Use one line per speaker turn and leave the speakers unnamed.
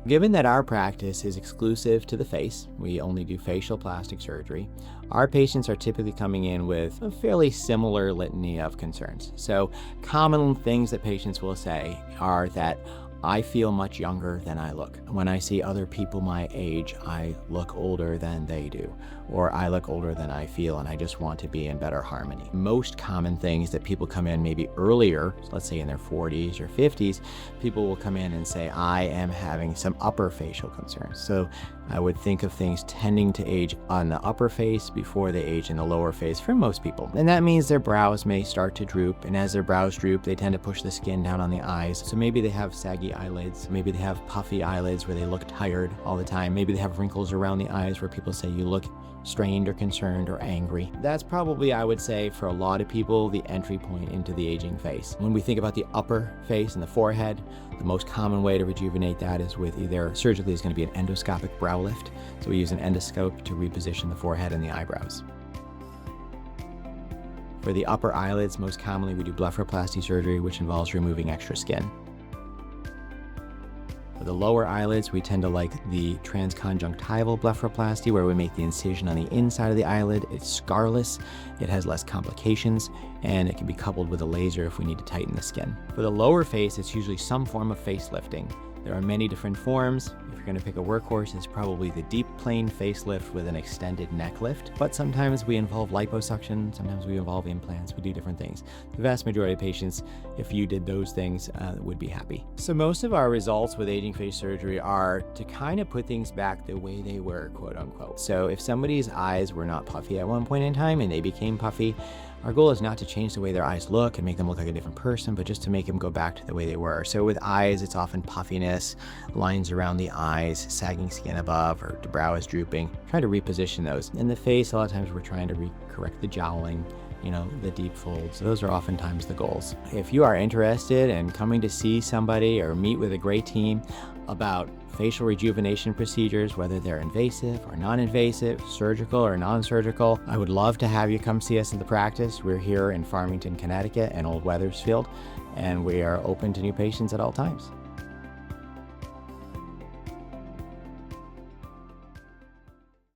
Given that our practice is exclusive to the face, we only do facial plastic surgery, our patients are typically coming in with a fairly similar litany of concerns. So common things that patients will say are that I feel much younger than I look. When I see other people my age, I look older than they do, or I look older than I feel, and I just want to be in better harmony. Most common things that people come in maybe earlier, let's say in their 40s or 50s, people will come in and say, I am having some upper facial concerns. So I would think of things tending to age on the upper face before they age in the lower face for most people. And that means their brows may start to droop, and as their brows droop, they tend to push the skin down on the eyes. So maybe they have saggy eyelids, maybe they have puffy eyelids where they look tired all the time, maybe they have wrinkles around the eyes where people say you look strained or concerned or angry. That's probably, I would say, for a lot of people, the entry point into the aging face. When we think about the upper face and the forehead, the most common way to rejuvenate that is with either surgically is going to be an endoscopic brow lift. So we use an endoscope to reposition the forehead and the eyebrows. For the upper eyelids, most commonly we do blepharoplasty surgery, which involves removing extra skin. For the lower eyelids, we tend to like the transconjunctival blepharoplasty, where we make the incision on the inside of the eyelid. It's scarless, it has less complications, and it can be coupled with a laser if we need to tighten the skin. For the lower face, it's usually some form of facelifting. There are many different forms. If you're going to pick a workhorse, it's probably the deep plane facelift with an extended neck lift. But sometimes we involve liposuction, sometimes we involve implants, we do different things. The vast majority of patients, if you did those things, would be happy. So most of our results with aging face surgery are to kind of put things back the way they were, quote unquote. So if somebody's eyes were not puffy at one point in time and they became puffy, our goal is not to change the way their eyes look and make them look like a different person, but just to make them go back to the way they were. So with eyes, it's often puffiness, lines around the eyes, sagging skin above, or the brow is drooping. Trying to reposition those. In the face, a lot of times we're trying to correct the jowling, the deep folds. Those are oftentimes the goals. If you are interested in coming to see somebody or meet with a great team about facial rejuvenation procedures, whether they're invasive or non-invasive, surgical or non-surgical, I would love to have you come see us in the practice. We're here in Farmington, Connecticut and Old Weathersfield, and we are open to new patients at all times.